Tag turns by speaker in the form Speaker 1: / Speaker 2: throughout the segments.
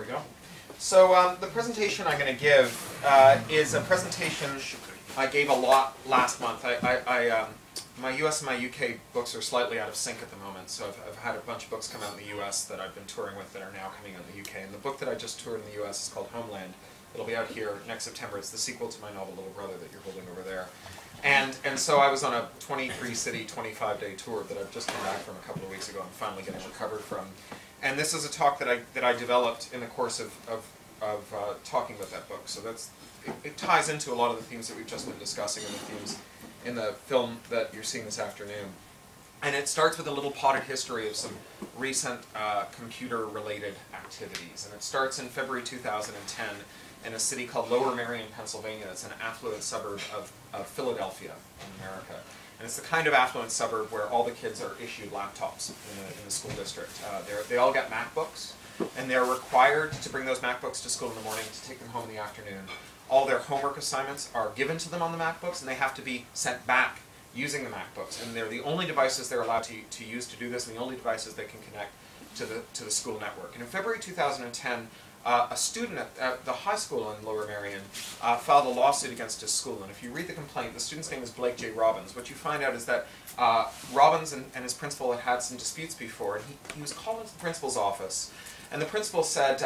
Speaker 1: we go. So the presentation I'm going to give is a presentation I gave a lot last month. My US and my UK books are slightly out of sync at the moment, so I've had a bunch of books come out in the US that I've been touring with that are now coming out in the UK. And the book that I just toured in the US is called Homeland. It'll be out here next September. It's the sequel to my novel Little Brother that you're holding over there. And so I was on a 23-city, 25-day tour that I've just come back from a couple of weeks ago. I'm finally getting recovered from. And this is a talk that I developed in the course of talking about that book. So it ties into a lot of the themes that we've just been discussing and the themes in the film that you're seeing this afternoon. And it starts with a little potted history of some recent computer-related activities. And it starts in February 2010 in a city called Lower Merion, Pennsylvania. It's an affluent suburb of Philadelphia in America. And it's the kind of affluent suburb where all the kids are issued laptops in the school district. They all get MacBooks, and they're required to bring those MacBooks to school in the morning to take them home in the afternoon. All their homework assignments are given to them on the MacBooks, and they have to be sent back using the MacBooks. And they're the only devices they're allowed to use to do this, and the only devices they can connect to the school network. And in February 2010, a student at the high school in Lower Merion filed a lawsuit against his school. And if you read the complaint, the student's name is Blake J. Robbins. What you find out is that Robbins and his principal had some disputes before, and he was called into the principal's office. And the principal said,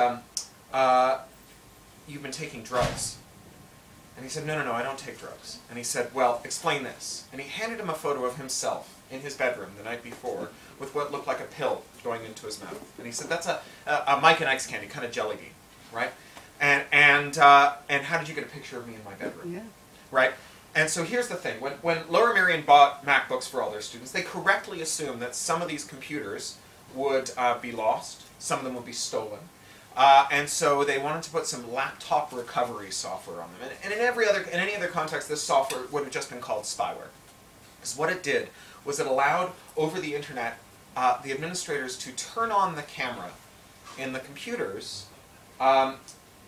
Speaker 1: "You've been taking drugs." And he said, no, I don't take drugs. And he said, well, explain this. And he handed him a photo of himself in his bedroom the night before with what looked like a pill going into his mouth. And he said, that's a Mike and Ike's candy, kind of jelly bean, right? And how did you get a picture of me in my bedroom?
Speaker 2: Yeah.
Speaker 1: Right? And so here's the thing. When Lower Merion bought MacBooks for all their students, they correctly assumed that some of these computers would be lost, some of them would be stolen. And so they wanted to put some laptop recovery software on them. And in any other context, this software would have just been called spyware. Because what it did was it allowed, over the internet, the administrators to turn on the camera in the computers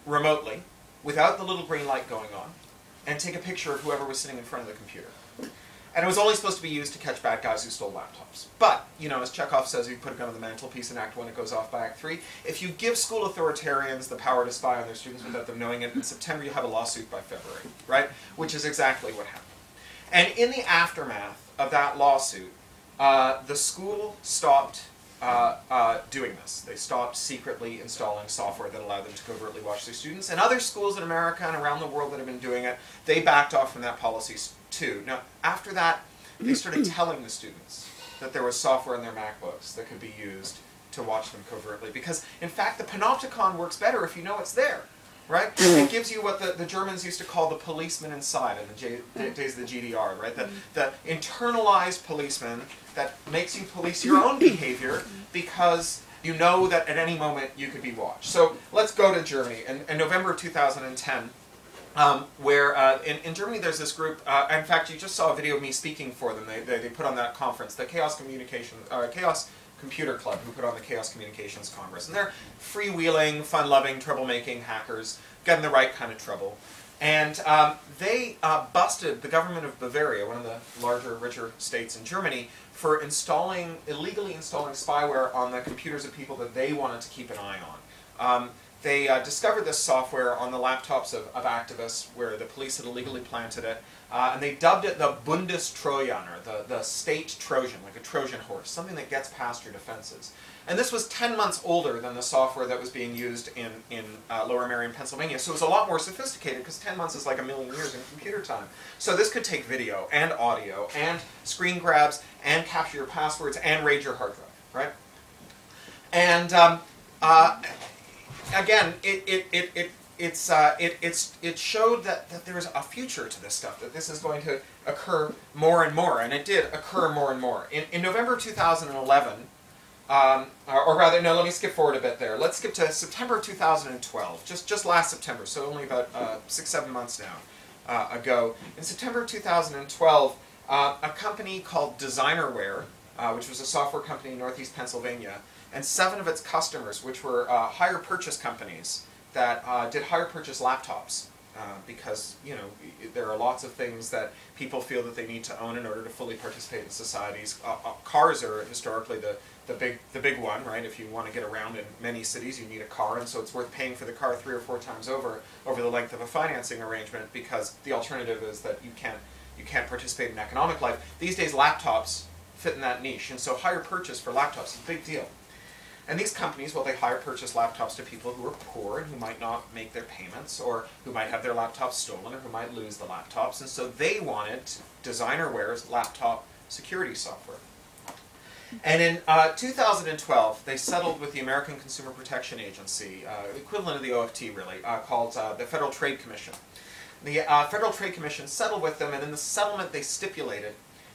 Speaker 1: remotely, without the little green light going on, and take a picture of whoever was sitting in front of the computer. And it was only supposed to be used to catch bad guys who stole laptops. But, you know, as Chekhov says, if you put a gun on the mantelpiece in Act 1, it goes off by Act 3. If you give school authoritarians the power to spy on their students without them knowing it, in September you have a lawsuit by February, right? Which is exactly what happened. And in the aftermath of that lawsuit, the school stopped doing this. They stopped secretly installing software that allowed them to covertly watch their students. And other schools in America and around the world that have been doing it, they backed off from that policy too. Now, after that, they started telling the students that there was software in their MacBooks that could be used to watch them covertly. Because, in fact, the panopticon works better if you know it's there, right? It gives you what the Germans used to call the policeman inside in the days of the GDR, right? The internalized policeman that makes you police your own behavior because you know that at any moment you could be watched. So let's go to Germany. In November of 2010, where in Germany there's this group, in fact you just saw a video of me speaking for them. They put on that conference, the Chaos Computer Club, who put on the Chaos Communications Congress. And they're freewheeling, fun-loving, troublemaking hackers, getting the right kind of trouble. And they busted the government of Bavaria, one of the larger, richer states in Germany, for illegally installing spyware on the computers of people that they wanted to keep an eye on. They discovered this software on the laptops of activists where the police had illegally planted it, and they dubbed it the Bundestrojaner, the state Trojan, like a Trojan horse, something that gets past your defenses. And this was 10 months older than the software that was being used in Lower Merion, Pennsylvania, so it was a lot more sophisticated because 10 months is like a million years in computer time. So this could take video and audio and screen grabs and capture your passwords and raid your hard drive, right? And again, it showed that there is a future to this stuff, that this is going to occur more and more, and it did occur more and more. In November 2011, or rather, no, let me skip forward a bit there. Let's skip to September 2012, just last September, so only about 6-7 months now ago. In September 2012, a company called Designerware, which was a software company in Northeast Pennsylvania, and 7 of its customers, which were hire purchase companies that did hire purchase laptops, because there are lots of things that people feel that they need to own in order to fully participate in societies. Cars are historically the big one, right? If you want to get around in many cities, you need a car, and so it's worth paying for the car 3 or 4 times over the length of a financing arrangement, because the alternative is that you can't participate in economic life. These days, laptops fit in that niche, and so hire purchase for laptops is a big deal. And these companies, well, they hire purchase laptops to people who are poor and who might not make their payments, or who might have their laptops stolen, or who might lose the laptops, and so they wanted Designerware's laptop security software. And in 2012, they settled with the American Consumer Protection Agency, equivalent of the OFT really, called the Federal Trade Commission. The Federal Trade Commission settled with them, and in the settlement they stipulated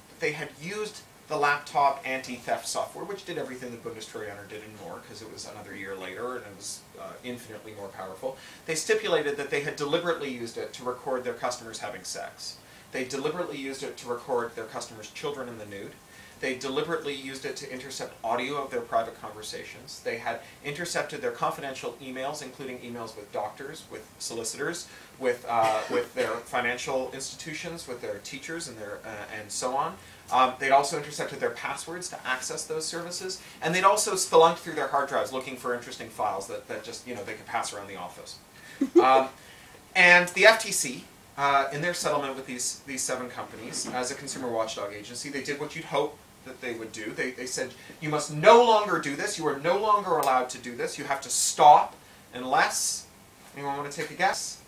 Speaker 1: that they had used the laptop anti-theft software, which did everything the Bundestrojaner did and more, because it was another year later and it was infinitely more powerful. They stipulated that they had deliberately used it to record their customers having sex. They deliberately used it to record their customers' children in the nude. They deliberately used it to intercept audio of their private conversations. They had intercepted their confidential emails, including emails with doctors, with solicitors, with their financial institutions, with their teachers, and so on. They'd also intercepted their passwords to access those services, and they'd also spelunked through their hard drives looking for interesting files that just they could pass around the office. And the FTC, in their settlement with these 7 companies, as a consumer watchdog agency, they did what you'd hope that they would do. They said, you must no longer do this. You are no longer allowed to do this. You have to stop unless, anyone want to take a guess?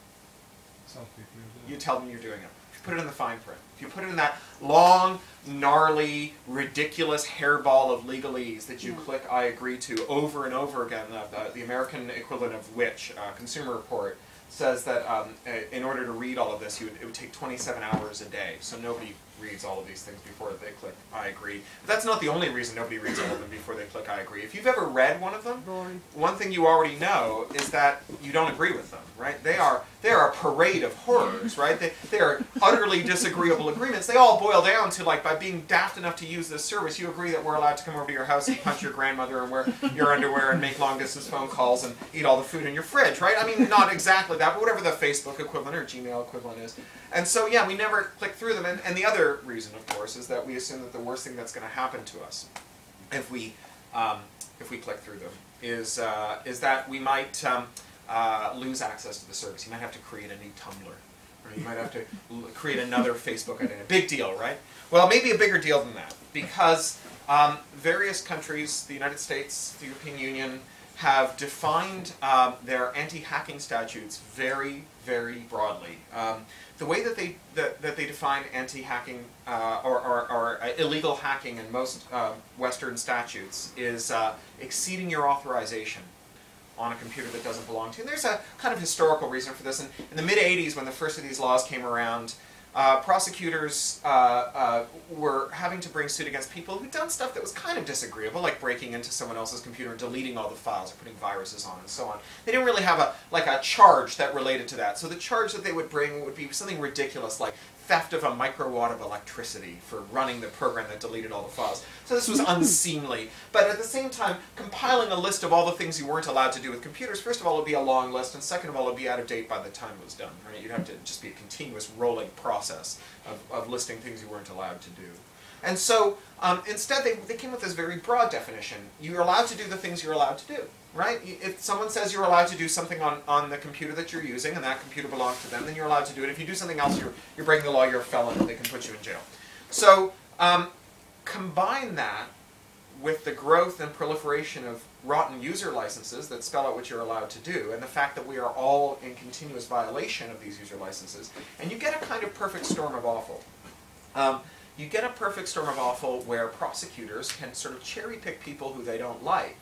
Speaker 1: You tell them you're doing it. If you put it in the fine print. If you put it in that long, gnarly, ridiculous hairball of legalese that you click I agree to over and over again, the American equivalent of which, Consumer Report, says that in order to read all of this, it would take 27 hours a day. So nobody reads all of these things before they click I agree. But that's not the only reason nobody reads all of them before they click I agree. If you've ever read one of them, one thing you already know is that you don't agree with them, right? They are a parade of horrors, right? They are utterly disagreeable agreements. They all boil down to, like, by being daft enough to use this service, you agree that we're allowed to come over to your house and punch your grandmother and wear your underwear and make long-distance phone calls and eat all the food in your fridge, right? I mean, not exactly that, but whatever the Facebook equivalent or Gmail equivalent is. And so, yeah, we never click through them. And the other reason, of course, is that we assume that the worst thing that's going to happen to us if we click through them is that we might lose access to the service. You might have to create a new Tumblr, or you might have to create another Facebook identity. Big deal, right? Well, maybe a bigger deal than that, because various countries, the United States, the European Union, have defined their anti-hacking statutes very, very broadly. The way that they define anti-hacking or illegal hacking in most Western statutes is exceeding your authorization on a computer that doesn't belong to you. And there's a kind of historical reason for this. And in the mid-'80s, when the first of these laws came around, prosecutors were having to bring suit against people who'd done stuff that was kind of disagreeable, like breaking into someone else's computer and deleting all the files or putting viruses on and so on. They didn't really have a charge that related to that. So the charge that they would bring would be something ridiculous, like theft of a microwatt of electricity for running the program that deleted all the files. So this was unseemly. But at the same time, compiling a list of all the things you weren't allowed to do with computers, first of all, it would be a long list, and second of all, it would be out of date by the time it was done. Right? You'd have to just be a continuous rolling process of listing things you weren't allowed to do. And so instead, they came with this very broad definition. You're allowed to do the things you're allowed to do. Right? If someone says you're allowed to do something on the computer that you're using, and that computer belongs to them, then you're allowed to do it. If you do something else, you're breaking the law, you're a felon, and they can put you in jail. So combine that with the growth and proliferation of rotten user licenses that spell out what you're allowed to do, and the fact that we are all in continuous violation of these user licenses, and you get a kind of perfect storm of awful. You get a perfect storm of awful where prosecutors can sort of cherry pick people who they don't like,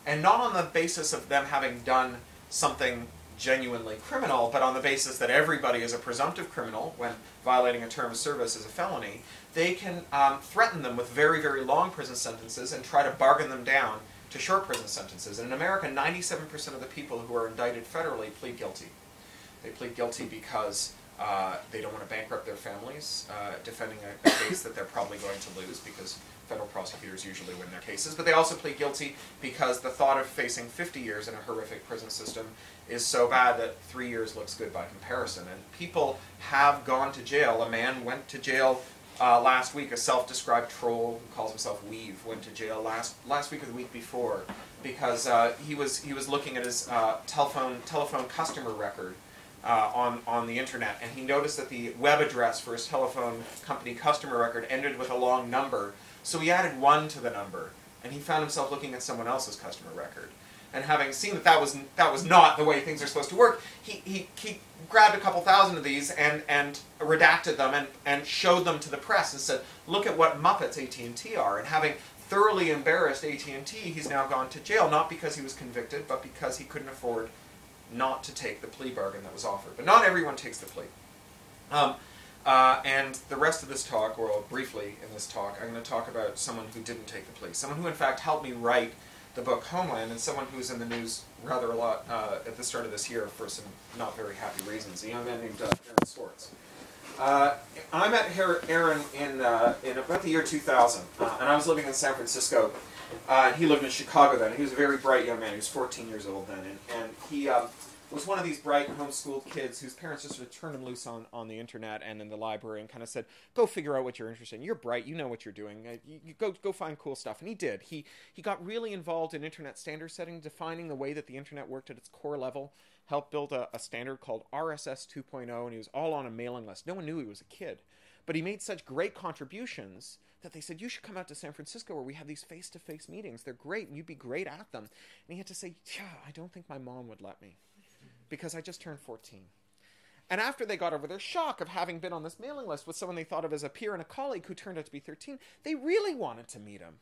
Speaker 1: and not on the basis of them having done something genuinely criminal, but on the basis that everybody is a presumptive criminal when violating a term of service is a felony. They can threaten them with very, very long prison sentences and try to bargain them down to short prison sentences. And in America, 97% of the people who are indicted federally plead guilty. They plead guilty because they don't want to bankrupt their families, defending a case that they're probably going to lose, because federal prosecutors usually win their cases. But they also plead guilty because the thought of facing 50 years in a horrific prison system is so bad that 3 years looks good by comparison. And people have gone to jail. A man went to jail last week, a self-described troll who calls himself Weave went to jail last week or the week before because he was looking at his telephone customer record on the internet, and he noticed that the web address for his telephone company customer record ended with a long number. So he added 1 to the number, and he found himself looking at someone else's customer record. And having seen that was not the way things are supposed to work, he grabbed a couple thousand of these and redacted them and showed them to the press and said, look at what Muppets AT&T are. And having thoroughly embarrassed AT&T, he's now gone to jail, not because he was convicted, but because he couldn't afford not to take the plea bargain that was offered. But not everyone takes the plea. And the rest of this talk, or briefly in this talk, I'm going to talk about someone who didn't take the plea. Someone who, in fact, helped me write the book Homeland, and someone who's in the news rather a lot at the start of this year for some not very happy reasons. A young man named Aaron Swartz. I met Aaron in about the year 2000, and I was living in San Francisco. He lived in Chicago then. He was a very bright young man. He was 14 years old then, and he was one of these bright homeschooled kids whose parents just sort of turned him loose on the internet and in the library and kind of said, go figure out what you're interested in. You're bright. You know what you're doing. You go find cool stuff. And he did. He got really involved in internet standard setting, defining the way that the internet worked at its core level, helped build a standard called RSS 2.0, and he was all on a mailing list. No one knew he was a kid. But he made such great contributions that they said, you should come out to San Francisco where we have these face-to-face meetings. They're great, and you'd be great at them. And he had to say, yeah, I don't think my mom would let me, because I just turned 14. And after they got over their shock of having been on this mailing list with someone they thought of as a peer and a colleague who turned out to be 13, they really wanted to meet him,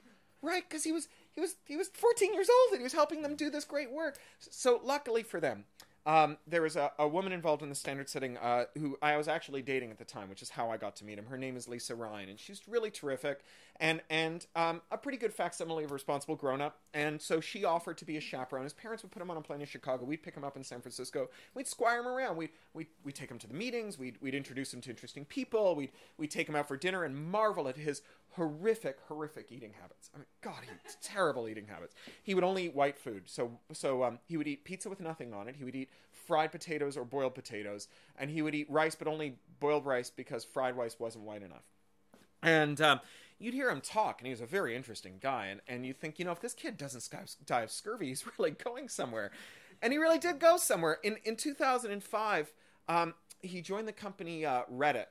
Speaker 1: right? Because he was 14 years old and he was helping them do this great work. So luckily for them, there was a woman involved in the standard setting who I was actually dating at the time, which is how I got to meet him. Her name is Lisa Ryan, and she's really terrific and a pretty good facsimile of a responsible grown-up. And so she offered to be a chaperone. His parents would put him on a plane in Chicago. We'd pick him up in San Francisco. We'd squire him around. We'd take him to the meetings. We'd introduce him to interesting people. We'd take him out for dinner and marvel at his horrific eating habits. I mean, God, he had terrible eating habits. He would only eat white food. So he would eat pizza with nothing on it. He would eat fried potatoes or boiled potatoes. And he would eat rice, but only boiled rice because fried rice wasn't white enough. And you'd hear him talk, and he was a very interesting guy. And you think, if this kid doesn't die of scurvy, he's really going somewhere. And he really did go somewhere. In 2005, he joined the company Reddit.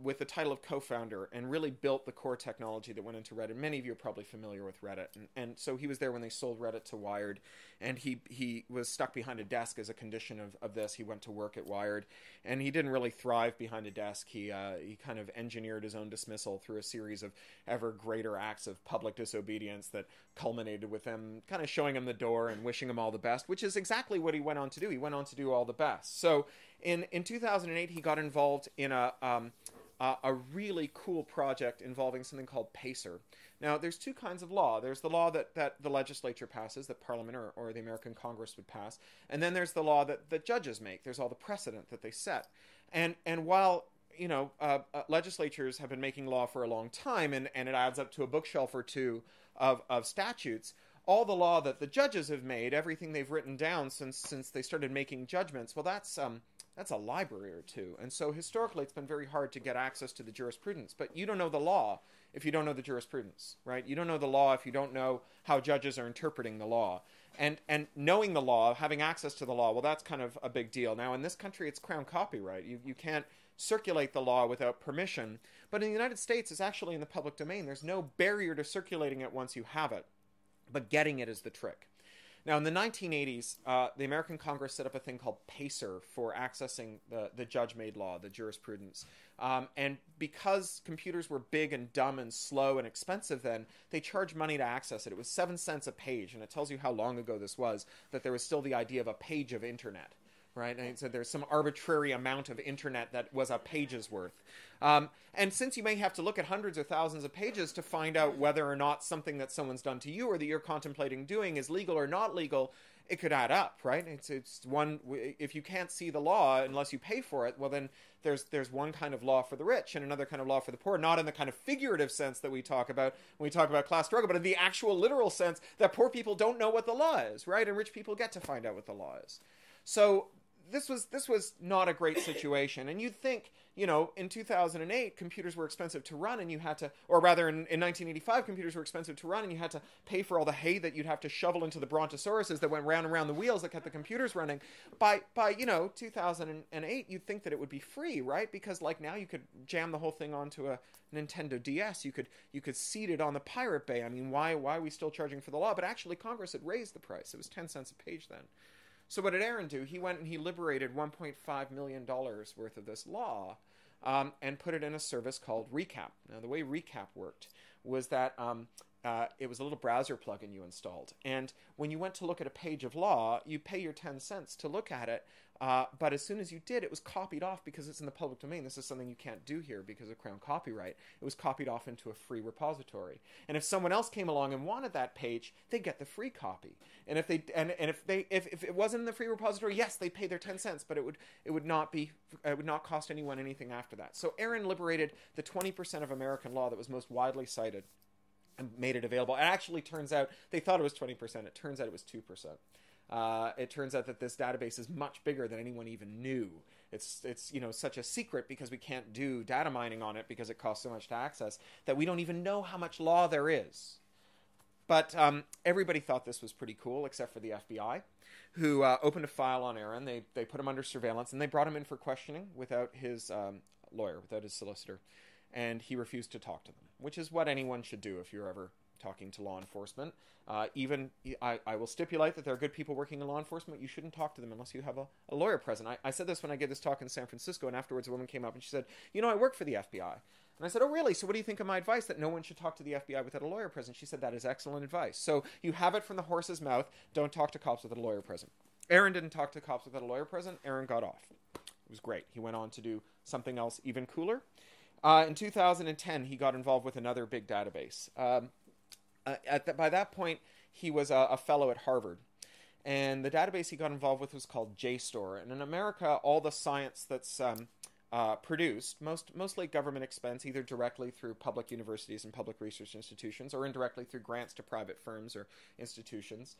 Speaker 1: With the title of co-founder, and really built the core technology that went into Reddit. Many of you are probably familiar with Reddit. And so he was there when they sold Reddit to Wired, and he was stuck behind a desk as a condition of this. He went to work at Wired, and he didn't really thrive behind a desk. He kind of engineered his own dismissal through a series of ever greater acts of public disobedience that culminated with them kind of showing him the door and wishing him all the best, which is exactly what he went on to do. He went on to do all the best. So in 2008, he got involved in a really cool project involving something called PACER. Now, there's two kinds of law. There's the law that the legislature passes, that Parliament or the American Congress would pass, and then there's the law that judges make. There's all the precedent that they set. And while legislatures have been making law for a long time, and it adds up to a bookshelf or two of statutes, all the law that the judges have made, everything they've written down since they started making judgments, well, that's a library or two. And so historically, it's been very hard to get access to the jurisprudence. But you don't know the law if you don't know the jurisprudence, right? You don't know the law if you don't know how judges are interpreting the law. And knowing the law, having access to the law, well, that's kind of a big deal. Now, in this country, it's crown copyright. You can't circulate the law without permission. But in the United States, it's actually in the public domain. There's no barrier to circulating it once you have it. But getting it is the trick. Now, in the 1980s, the American Congress set up a thing called PACER for accessing the judge-made law, the jurisprudence. And because computers were big and dumb and slow and expensive then, they charged money to access it. It was 7 cents a page, and it tells you how long ago this was, that there was still the idea of a page of internet. Right? And so there's some arbitrary amount of internet that was a page's worth. And since you may have to look at hundreds or thousands of pages to find out whether or not something that someone's done to you or that you're contemplating doing is legal or not legal, it could add up, right? It's one, if you can't see the law unless you pay for it, well then there's one kind of law for the rich and another kind of law for the poor, not in the kind of figurative sense that we talk about when we talk about class struggle, but in the actual literal sense that poor people don't know what the law is, right? And rich people get to find out what the law is. So this was not a great situation. And you'd think, in 2008, computers were expensive to run, and you had to, or rather, in 1985, computers were expensive to run, and you had to pay for all the hay that you'd have to shovel into the brontosauruses that went round and round the wheels that kept the computers running. By 2008, you'd think that it would be free, right? Because like now, you could jam the whole thing onto a Nintendo DS. You could seed it on the Pirate Bay. I mean, why are we still charging for the law? But actually, Congress had raised the price. It was 10 cents a page then. So what did Aaron do? He went and he liberated $1.5 million worth of this law and put it in a service called Recap. Now, the way Recap worked was that it was a little browser plugin you installed. And when you went to look at a page of law, you pay your 10 cents to look at it. But as soon as you did, it was copied off because it's in the public domain. This is something you can't do here because of Crown copyright. It was copied off into a free repository. And if someone else came along and wanted that page, they'd get the free copy. And if it wasn't in the free repository, yes, they'd pay their 10 cents, but it would not cost anyone anything after that. So Aaron liberated the 20% of American law that was most widely cited and made it available. It actually turns out, they thought it was 20%. It turns out it was 2%. It turns out that this database is much bigger than anyone even knew. It's such a secret because we can't do data mining on it because it costs so much to access that we don't even know how much law there is. But everybody thought this was pretty cool except for the FBI, who opened a file on Aaron. They put him under surveillance, and they brought him in for questioning without his lawyer, without his solicitor. And he refused to talk to them, which is what anyone should do if you're ever talking to law enforcement. I will stipulate that there are good people working in law enforcement. You shouldn't talk to them unless you have a lawyer present. I said this when I gave this talk in San Francisco, and afterwards a woman came up and she said, I work for the FBI. And I said, oh, really? So what do you think of my advice that no one should talk to the FBI without a lawyer present? She said, that is excellent advice. So you have it from the horse's mouth. Don't talk to cops without a lawyer present. Aaron didn't talk to cops without a lawyer present. Aaron got off. It was great. He went on to do something else even cooler. In 2010, he got involved with another big database. By that point, he was a fellow at Harvard. And the database he got involved with was called JSTOR. And in America, all the science that's produced, mostly government expense, either directly through public universities and public research institutions or indirectly through grants to private firms or institutions,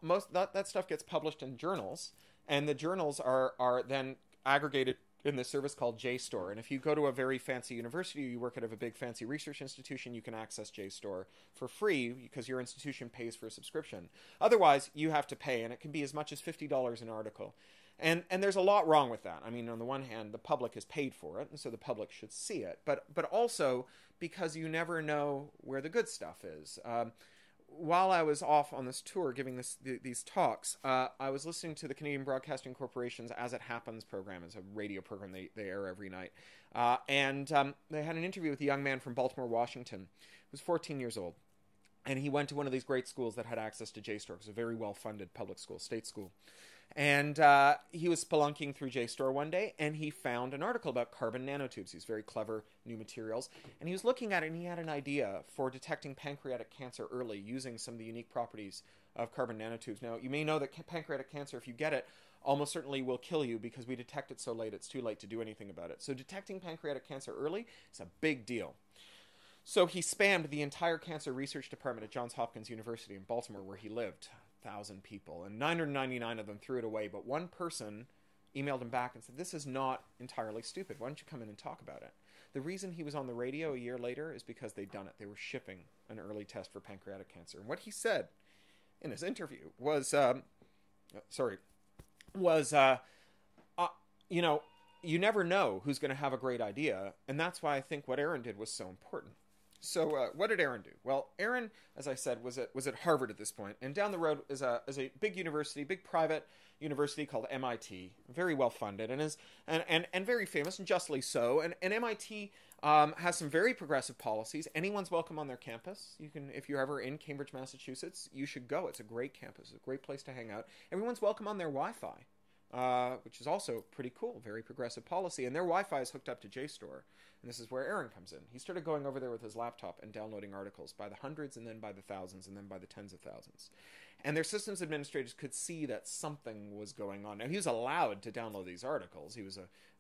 Speaker 1: most that stuff gets published in journals. And the journals are then aggregated in this service called JSTOR. And if you go to a very fancy university, you work at a big fancy research institution, you can access JSTOR for free because your institution pays for a subscription. Otherwise, you have to pay, and it can be as much as $50 an article. And there's a lot wrong with that. I mean, on the one hand, the public has paid for it, and so the public should see it. But also because you never know where the good stuff is. While I was off on this tour giving these talks, I was listening to the Canadian Broadcasting Corporation's As It Happens program. It's a radio program they air every night. And they had an interview with a young man from Baltimore, Washington, who was 14 years old. And he went to one of these great schools that had access to JSTOR. It was a very well-funded public school, state school. And he was spelunking through JSTOR one day, and he found an article about carbon nanotubes, these very clever new materials. And he was looking at it, and he had an idea for detecting pancreatic cancer early using some of the unique properties of carbon nanotubes. Now, you may know that pancreatic cancer, if you get it, almost certainly will kill you because we detect it so late, it's too late to do anything about it. So detecting pancreatic cancer early is a big deal. So he spammed the entire cancer research department at Johns Hopkins University in Baltimore, where he lived, 1,000 people, and 999 of them threw it away. But one person emailed him back and said, this is not entirely stupid. Why don't you come in and talk about it? The reason he was on the radio a year later is because they'd done it. They were shipping an early test for pancreatic cancer. And what he said in his interview was, you never know who's going to have a great idea. And that's why I think what Aaron did was so important. So what did Aaron do? Well, Aaron, as I said, was at Harvard at this point, and down the road is a big university, big private university called MIT, very well funded and very famous, and justly so. And MIT has some very progressive policies. Anyone's welcome on their campus. You can, if you're ever in Cambridge, Massachusetts, you should go. It's a great campus, a great place to hang out. Everyone's welcome on their Wi-Fi. Which is also pretty cool, very progressive policy. And their Wi-Fi is hooked up to JSTOR. And this is where Aaron comes in. He started going over there with his laptop and downloading articles by the hundreds and then by the thousands and then by the tens of thousands. And their systems administrators could see that something was going on. Now, he was allowed to download these articles.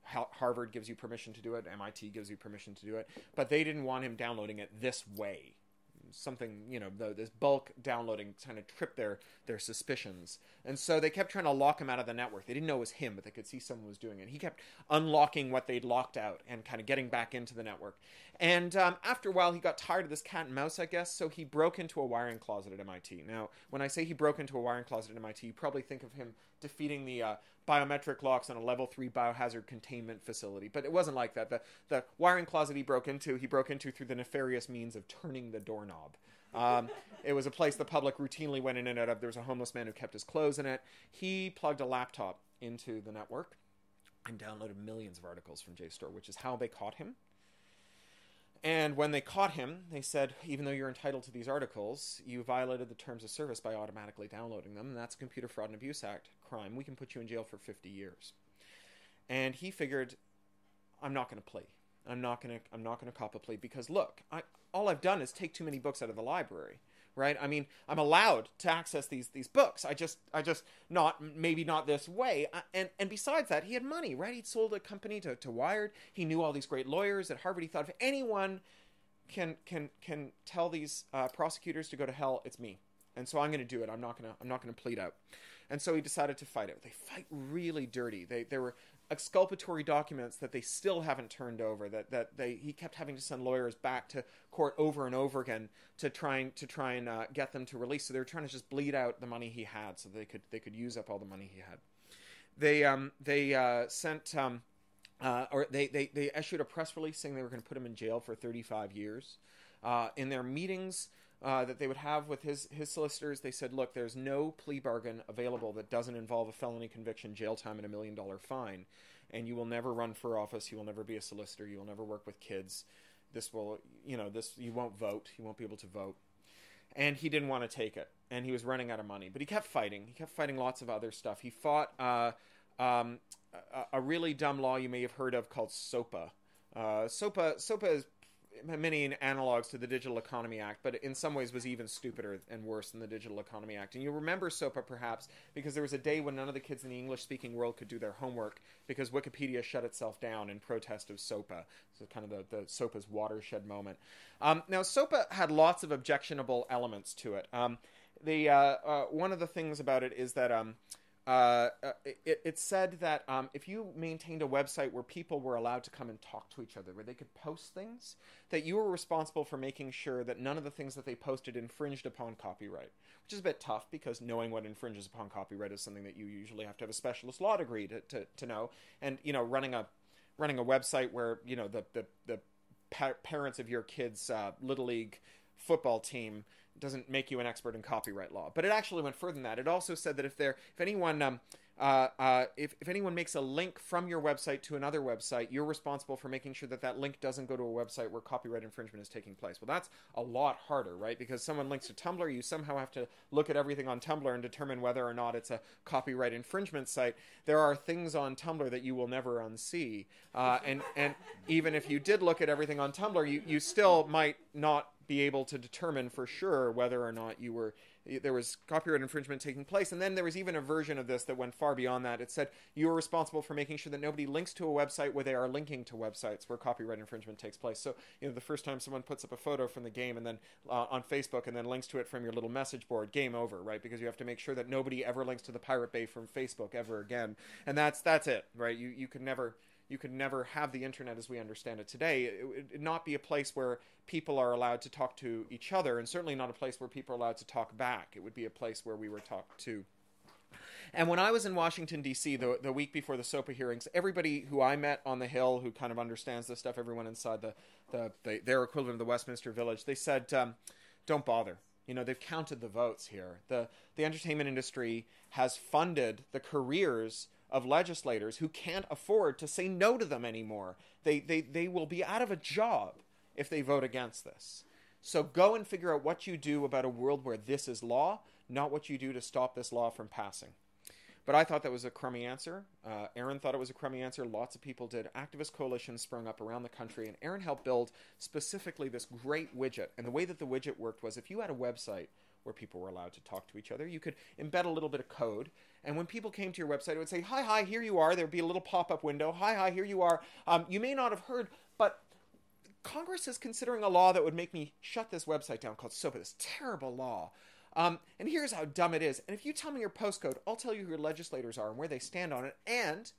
Speaker 1: Harvard gives you permission to do it. MIT gives you permission to do it. But they didn't want him downloading it this way. something, this bulk downloading kind of tripped their suspicions. And so they kept trying to lock him out of the network. They didn't know it was him, but they could see someone was doing it. He kept unlocking what they'd locked out and kind of getting back into the network. And after a while, he got tired of this cat and mouse, I guess, so he broke into a wiring closet at MIT. Now, when I say he broke into a wiring closet at MIT, you probably think of him defeating the biometric locks on a level 3 biohazard containment facility. But it wasn't like that. The wiring closet he broke into through the nefarious means of turning the doorknob. It was a place the public routinely went in and out of. There was a homeless man who kept his clothes in it. He plugged a laptop into the network and downloaded millions of articles from JSTOR, which is how they caught him. And when they caught him, they said, even though you're entitled to these articles, you violated the terms of service by automatically downloading them, and that's a Computer Fraud and Abuse Act crime. We can put you in jail for 50 years. And he figured, I'm not going to plea. I'm not going to cop a plea because, look, all I've done is take too many books out of the library, right? I mean, I'm allowed to access these books. I just maybe not this way. And besides that, he had money, right? He'd sold a company to Wired. He knew all these great lawyers at Harvard. He thought, if anyone can tell these prosecutors to go to hell, it's me. And so I'm going to do it. I'm not going to plead out. And so he decided to fight it. They fight really dirty. There were exculpatory documents that they still haven't turned over. He kept having to send lawyers back to court over and over again to try and get them to release. So they were trying to just bleed out the money he had, so they could use up all the money he had. They issued a press release saying they were going to put him in jail for 35 years. In their meetings that they would have with his solicitors, they said, look, there's no plea bargain available that doesn't involve a felony conviction, jail time, and $1 million fine. And you will never run for office. You will never be a solicitor. You will never work with kids. You won't vote. You won't be able to vote. And he didn't want to take it. And he was running out of money. But he kept fighting. He kept fighting lots of other stuff. He fought a really dumb law you may have heard of called SOPA. SOPA is many analogs to the Digital Economy Act, but in some ways was even stupider and worse than the Digital Economy Act. And you'll remember SOPA perhaps because there was a day when none of the kids in the English-speaking world could do their homework because Wikipedia shut itself down in protest of SOPA. So kind of the SOPA's watershed moment. Now, SOPA had lots of objectionable elements to it. One of the things about it is that it said that if you maintained a website where people were allowed to come and talk to each other, where they could post things, that you were responsible for making sure that none of the things that they posted infringed upon copyright, which is a bit tough because knowing what infringes upon copyright is something that you usually have to have a specialist law degree to know. And, running a website where, the parents of your kids' Little League football team doesn't make you an expert in copyright law. But it actually went further than that. It also said that if anyone makes a link from your website to another website, you're responsible for making sure that link doesn't go to a website where copyright infringement is taking place. Well, that's a lot harder, right? Because someone links to Tumblr, you somehow have to look at everything on Tumblr and determine whether or not it's a copyright infringement site. There are things on Tumblr that you will never unsee. And even if you did look at everything on Tumblr, you still might not be able to determine for sure whether or not there was copyright infringement taking place. And then there was even a version of this that went far beyond that. It said you are responsible for making sure that nobody links to a website where they are linking to websites where copyright infringement takes place. So, the first time someone puts up a photo from the game and then on Facebook and then links to it from your little message board, game over, right? Because you have to make sure that nobody ever links to the Pirate Bay from Facebook ever again. And that's it, right? You could never have the internet as we understand it today. It would not be a place where people are allowed to talk to each other, and certainly not a place where people are allowed to talk back. It would be a place where we were talked to. And when I was in Washington, D.C., the week before the SOPA hearings, everybody who I met on the Hill who kind of understands this stuff, everyone inside their equivalent of the Westminster Village, they said, don't bother. They've counted the votes here. The entertainment industry has funded the careers of legislators who can't afford to say no to them anymore. They will be out of a job if they vote against this. So go and figure out what you do about a world where this is law, not what you do to stop this law from passing. But I thought that was a crummy answer. Aaron thought it was a crummy answer. Lots of people did. Activist coalitions sprung up around the country, and Aaron helped build specifically this great widget. And the way that the widget worked was if you had a website where people were allowed to talk to each other, you could embed a little bit of code. And when people came to your website, it would say, hi, here you are. There would be a little pop-up window. Hi, here you are. You may not have heard, but Congress is considering a law that would make me shut this website down called SOPA, this terrible law. And here's how dumb it is. And if you tell me your postcode, I'll tell you who your legislators are and where they stand on it. And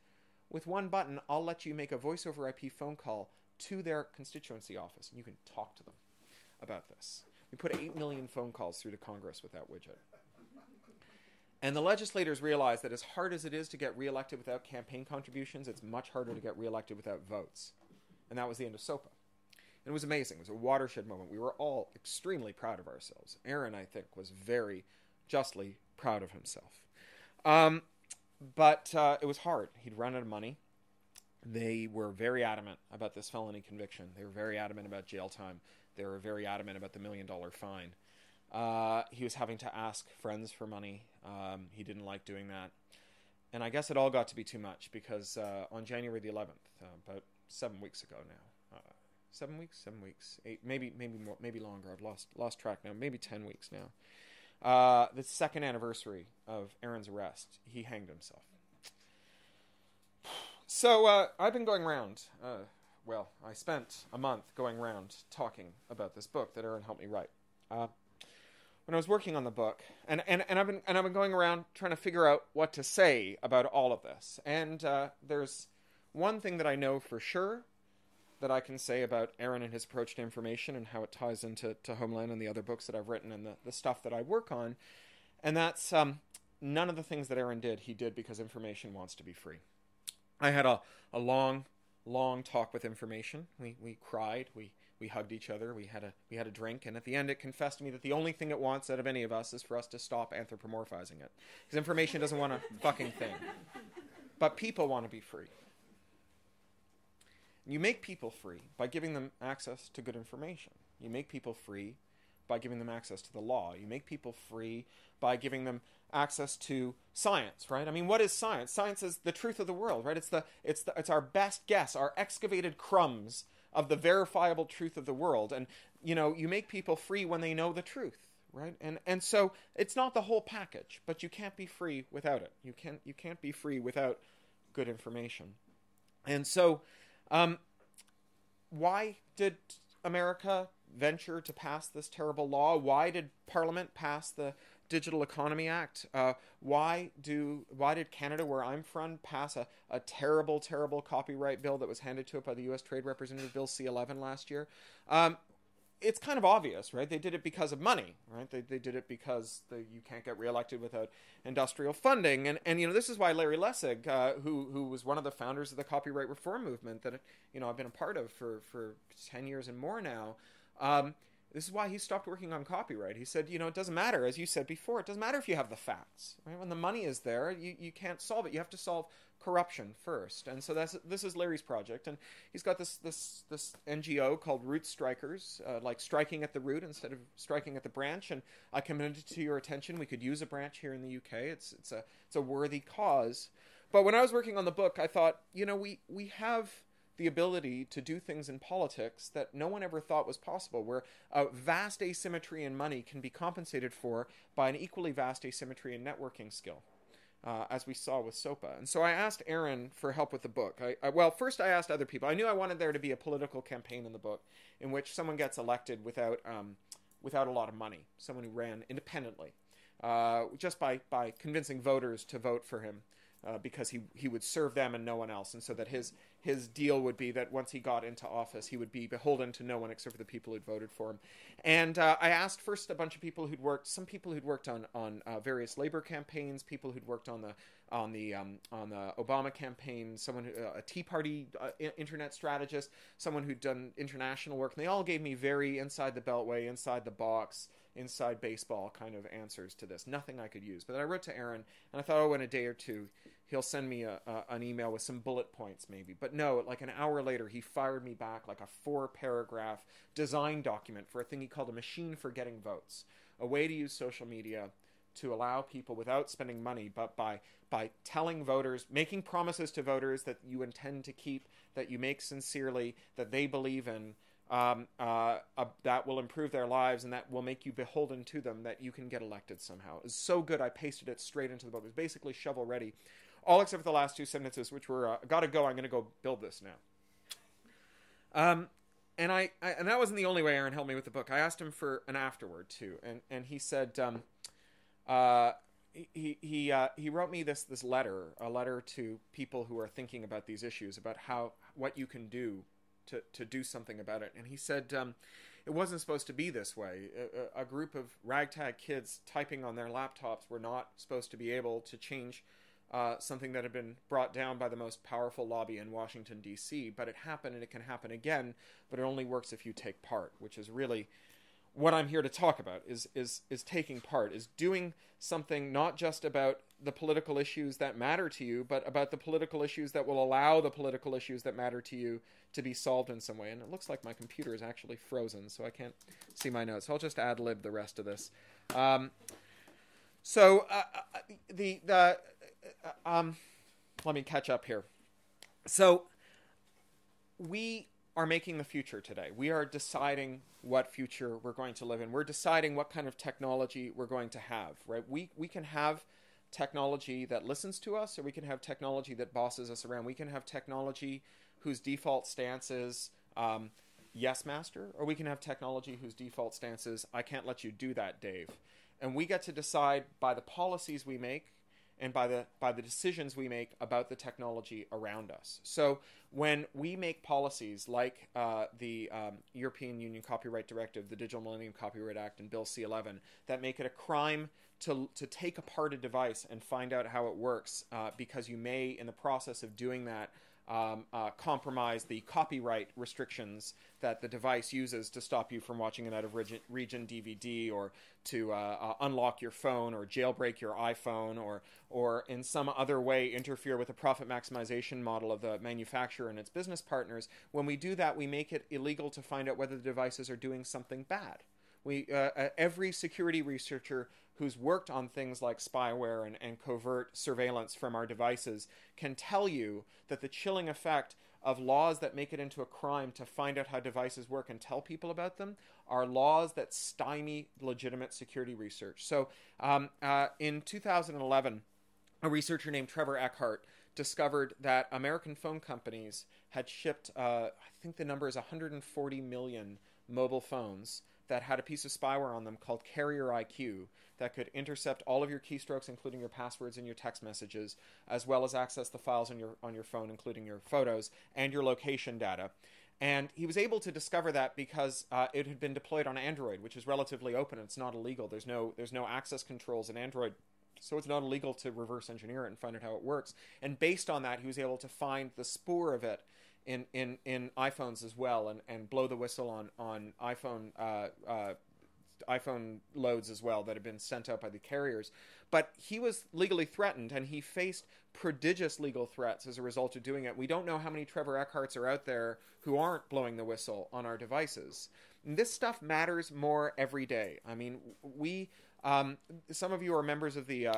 Speaker 1: with one button, I'll let you make a voice over IP phone call to their constituency office. And you can talk to them about this. We put 8 million phone calls through to Congress with that widget. And the legislators realize that as hard as it is to get reelected without campaign contributions, it's much harder to get reelected without votes. And that was the end of SOPA. And it was amazing. It was a watershed moment. We were all extremely proud of ourselves. Aaron, I think, was very justly proud of himself. But it was hard. He'd run out of money. They were very adamant about this felony conviction. They were very adamant about jail time. They were very adamant about the $1 million fine. He was having to ask friends for money. He didn't like doing that. And I guess it all got to be too much because on January the 11th, about 7 weeks ago now, 7 weeks, 8, maybe more, maybe longer. I've lost track now. Maybe 10 weeks now. The second anniversary of Aaron's arrest, he hanged himself. So I've been going around. I spent a month going around talking about this book that Aaron helped me write. When I was working on the book, and I've been going around trying to figure out what to say about all of this. And there's one thing that I know for sure that I can say about Aaron and his approach to information and how it ties into Homeland and the other books that I've written and the stuff that I work on. And that's none of the things that Aaron did, he did because information wants to be free. I had a long talk with information. We cried, we hugged each other, we had a drink, and at the end it confessed to me that the only thing it wants out of any of us is for us to stop anthropomorphizing it. Because information doesn't want a fucking thing. But people want to be free. You make people free by giving them access to good information. You make people free by giving them access to the law. You make people free by giving them access to science, right? I mean, what is science? Science is the truth of the world, right? It's our best guess, our excavated crumbs of the verifiable truth of the world. And, you make people free when they know the truth, right? And so it's not the whole package, but you can't be free without it. You can't be free without good information. And so why did America venture to pass this terrible law? Why did Parliament pass the Digital Economy Act? Why did Canada, where I'm from, pass a terrible copyright bill that was handed to it by the U.S. Trade Representative, Bill C-11 last year? It's kind of obvious, right? They did it because of money, right? They did it because you can't get reelected without industrial funding. And this is why Larry Lessig, who was one of the founders of the copyright reform movement that, I've been a part of for 10 years and more now, this is why he stopped working on copyright. He said, it doesn't matter, as you said before, it doesn't matter if you have the facts. Right? When the money is there, you can't solve it. You have to solve corruption first. And so this is Larry's project. And he's got this NGO called Root Strikers, like striking at the root instead of striking at the branch. And I commend to your attention, we could use a branch here in the UK. It's a worthy cause. But when I was working on the book, I thought, we have the ability to do things in politics that no one ever thought was possible, where a vast asymmetry in money can be compensated for by an equally vast asymmetry in networking skill, as we saw with SOPA. And so I asked Aaron for help with the book. First I asked other people. I knew I wanted there to be a political campaign in the book in which someone gets elected without a lot of money, someone who ran independently, just by convincing voters to vote for him. Because he would serve them and no one else, and so that his deal would be that once he got into office, he would be beholden to no one except for the people who'd voted for him. And I asked first a bunch of people some people who'd worked on various labor campaigns, people who'd worked on the Obama campaign, a Tea Party internet strategist, someone who'd done international work, and they all gave me very inside the beltway, inside the box, inside baseball kind of answers to this. Nothing I could use. But then I wrote to Aaron, and I thought, in a day or two, he'll send me an email with some bullet points maybe. But no, like an hour later, he fired me back like a 4-paragraph design document for a thing he called a machine for getting votes, a way to use social media to allow people, without spending money, but by telling voters, making promises to voters that you intend to keep, that you make sincerely, that they believe in, that will improve their lives and that will make you beholden to them, that you can get elected somehow. It was so good, I pasted it straight into the book. It was basically shovel ready, all except for the last 2 sentences, which were, gotta go, I'm going to go build this now. and that wasn't the only way Aaron helped me with the book. I asked him for an afterword too, and he said he wrote me this letter, a letter to people who are thinking about these issues, about what you can do to do something about it. And he said it wasn't supposed to be this way. A group of ragtag kids typing on their laptops were not supposed to be able to change something that had been brought down by the most powerful lobby in Washington, D.C. But it happened, and it can happen again, but it only works if you take part, which is really what I'm here to talk about, is taking part, is doing something not just about the political issues that matter to you, but about the political issues that will allow the political issues that matter to you to be solved in some way. And it looks like my computer is actually frozen, so I can't see my notes. So I'll just ad-lib the rest of this. Let me catch up here. So we are making the future today. We are deciding what future we're going to live in. We're deciding what kind of technology we're going to have, right? We can have technology that listens to us, or we can have technology that bosses us around. We can have technology whose default stance is yes, master, or we can have technology whose default stance is I can't let you do that, Dave. And we get to decide by the policies we make and by the decisions we make about the technology around us. So when we make policies like the European Union Copyright Directive, the Digital Millennium Copyright Act, and Bill C-11, that make it a crime to take apart a device and find out how it works, because you may, in the process of doing that, compromise the copyright restrictions that the device uses to stop you from watching an out-of-region DVD, or to unlock your phone, or jailbreak your iPhone, or in some other way interfere with the profit maximization model of the manufacturer and its business partners. When we do that, we make it illegal to find out whether the devices are doing something bad. Every security researcher who's worked on things like spyware and covert surveillance from our devices can tell you that the chilling effect of laws that make it into a crime to find out how devices work and tell people about them are laws that stymie legitimate security research. So in 2011, a researcher named Trevor Eckhart discovered that American phone companies had shipped, I think the number is 140 million mobile phones that had a piece of spyware on them called Carrier IQ that could intercept all of your keystrokes, including your passwords and your text messages, as well as access the files on your phone, including your photos and your location data. And he was able to discover that because it had been deployed on Android, which is relatively open. It's not illegal. There's no access controls in Android, so it's not illegal to reverse engineer it and find out how it works. And based on that, he was able to find the spoor of it in iPhones as well, and blow the whistle on iPhone loads as well that had been sent out by the carriers. But he was legally threatened, and he faced prodigious legal threats as a result of doing it. We don't know how many Trevor Eckharts are out there who aren't blowing the whistle on our devices. And this stuff matters more every day. I mean, some of you are members of the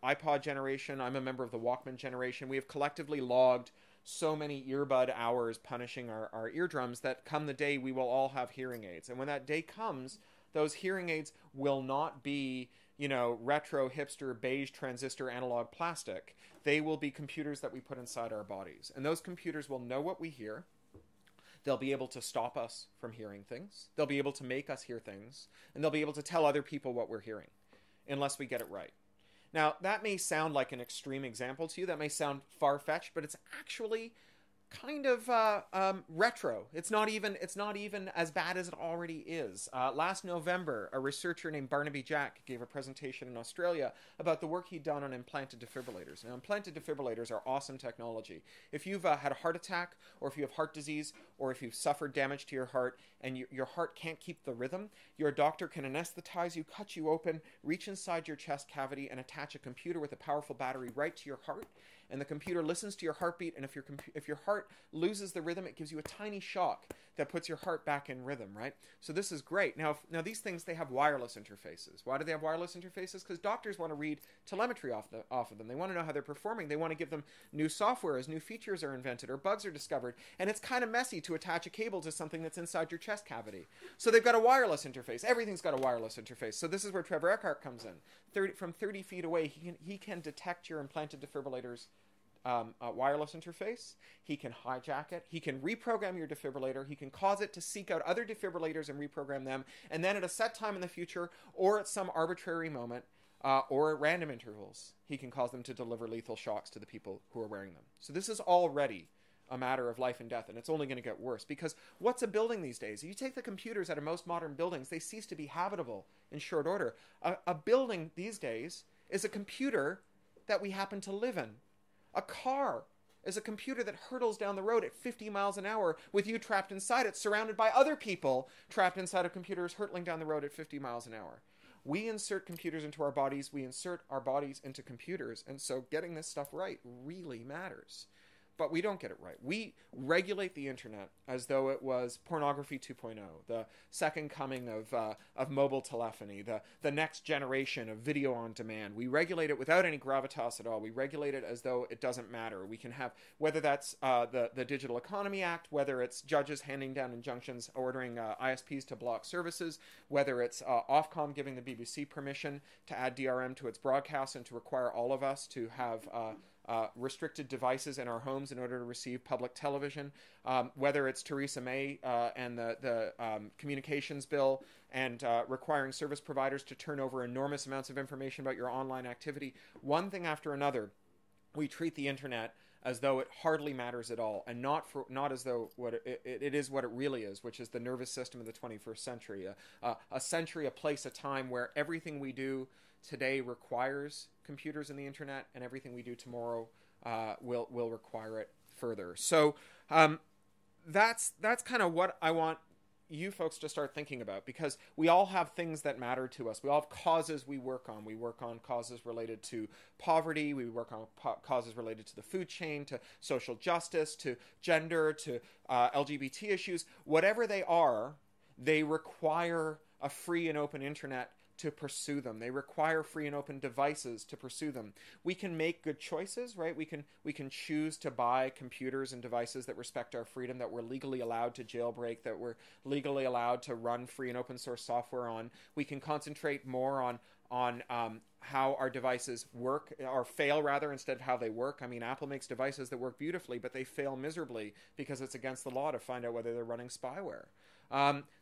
Speaker 1: iPod generation. I'm a member of the Walkman generation. We have collectively logged so many earbud hours punishing our eardrums that come the day we will all have hearing aids. And when that day comes, those hearing aids will not be, retro, hipster, beige transistor analog plastic. They will be computers that we put inside our bodies. And those computers will know what we hear. They'll be able to stop us from hearing things. They'll be able to make us hear things. And they'll be able to tell other people what we're hearing, unless we get it right. Now, that may sound like an extreme example to you. That may sound far-fetched, but it's actually kind of retro. It's not even as bad as it already is. Last November, a researcher named Barnaby Jack gave a presentation in Australia about the work he'd done on implanted defibrillators. Now, implanted defibrillators are awesome technology. If you've had a heart attack, or if you have heart disease, or if you've suffered damage to your heart and your heart can't keep the rhythm, your doctor can anesthetize you, cut you open, reach inside your chest cavity, and attach a computer with a powerful battery right to your heart. And the computer listens to your heartbeat, and if your heart loses the rhythm, it gives you a tiny shock that puts your heart back in rhythm, right? So this is great. Now these things, they have wireless interfaces. Why do they have wireless interfaces? Because doctors want to read telemetry off of them. They want to know how they're performing. They want to give them new software as new features are invented or bugs are discovered. And it's kind of messy to attach a cable to something that's inside your chest cavity. So they've got a wireless interface. Everything's got a wireless interface. So this is where Trevor Eckhart comes in. From 30 feet away, he can detect your implanted defibrillators wireless interface. He can hijack it. He can reprogram your defibrillator. He can cause it to seek out other defibrillators and reprogram them. And then at a set time in the future, or at some arbitrary moment, or at random intervals, he can cause them to deliver lethal shocks to the people who are wearing them. So this is already a matter of life and death, and it's only going to get worse. Because what's a building these days? You take the computers out of most modern buildings, they cease to be habitable in short order. A building these days is a computer that we happen to live in. A car is a computer that hurtles down the road at 50 miles an hour with you trapped inside it, surrounded by other people trapped inside of computers hurtling down the road at 50 miles an hour. We insert computers into our bodies. We insert our bodies into computers. And so getting this stuff right really matters. But we don't get it right. We regulate the internet as though it was pornography 2.0, the second coming of mobile telephony, the next generation of video on demand. We regulate it without any gravitas at all. We regulate it as though it doesn't matter. We can have, whether that's the Digital Economy Act, whether it's judges handing down injunctions ordering ISPs to block services, whether it's Ofcom giving the BBC permission to add DRM to its broadcasts and to require all of us to have restricted devices in our homes in order to receive public television, whether it's Theresa May and the communications bill and requiring service providers to turn over enormous amounts of information about your online activity. One thing after another, we treat the internet as though it hardly matters at all, and not as though it is what it really is, which is the nervous system of the 21st century, a century, a place, a time where everything we do today requires computers and the internet, and everything we do tomorrow will require it further. So that's kind of what I want you folks to start thinking about, because we all have things that matter to us. We all have causes we work on. We work on causes related to poverty. We work on causes related to the food chain, to social justice, to gender, to LGBT issues. Whatever they are, they require a free and open internet to pursue them. They require free and open devices to pursue them. We can make good choices, right? We can choose to buy computers and devices that respect our freedom, that we're legally allowed to jailbreak, that we're legally allowed to run free and open source software on. We can concentrate more on how our devices work, or fail rather, instead of how they work. I mean, Apple makes devices that work beautifully, but they fail miserably because it's against the law to find out whether they're running spyware.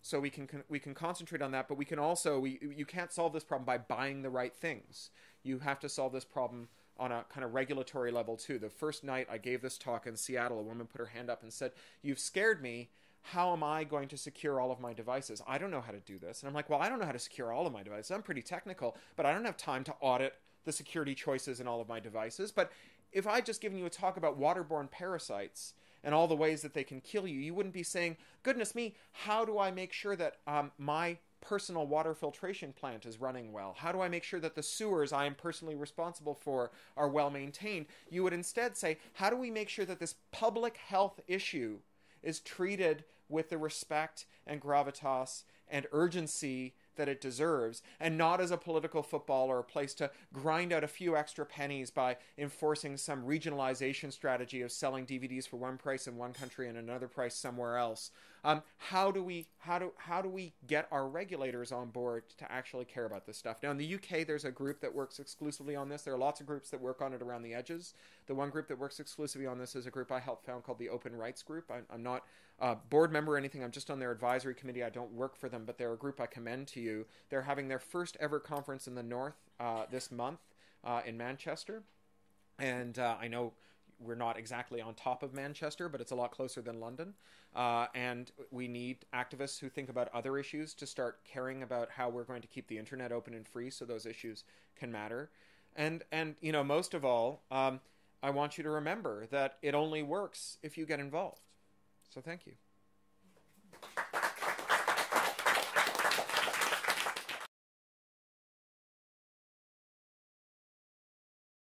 Speaker 1: So we can concentrate on that, but we can also, you can't solve this problem by buying the right things. You have to solve this problem on a kind of regulatory level too. The first night I gave this talk in Seattle, a woman put her hand up and said, "You've scared me. How am I going to secure all of my devices? I don't know how to do this." And I'm like, well, I don't know how to secure all of my devices. I'm pretty technical, but I don't have time to audit the security choices in all of my devices. But if I just given you a talk about waterborne parasites and all the ways that they can kill you, you wouldn't be saying, goodness me, how do I make sure that my personal water filtration plant is running well? How do I make sure that the sewers I am personally responsible for are well maintained? You would instead say, how do we make sure that this public health issue is treated with the respect and gravitas and urgency that it deserves, and not as a political football or a place to grind out a few extra pennies by enforcing some regionalization strategy of selling DVDs for one price in one country and another price somewhere else. How do we get our regulators on board to actually care about this stuff? Now in the UK, there's a group that works exclusively on this. There are lots of groups that work on it around the edges. The one group that works exclusively on this is a group I helped found called the Open Rights Group. I'm not a board member or anything. I'm just on their advisory committee. I don't work for them, but they're a group I commend to you. They're having their first ever conference in the North this month in Manchester. And I know we're not exactly on top of Manchester, but it's a lot closer than London. And we need activists who think about other issues to start caring about how we're going to keep the internet open and free so those issues can matter. And you know, most of all, I want you to remember that it only works if you get involved. So thank you.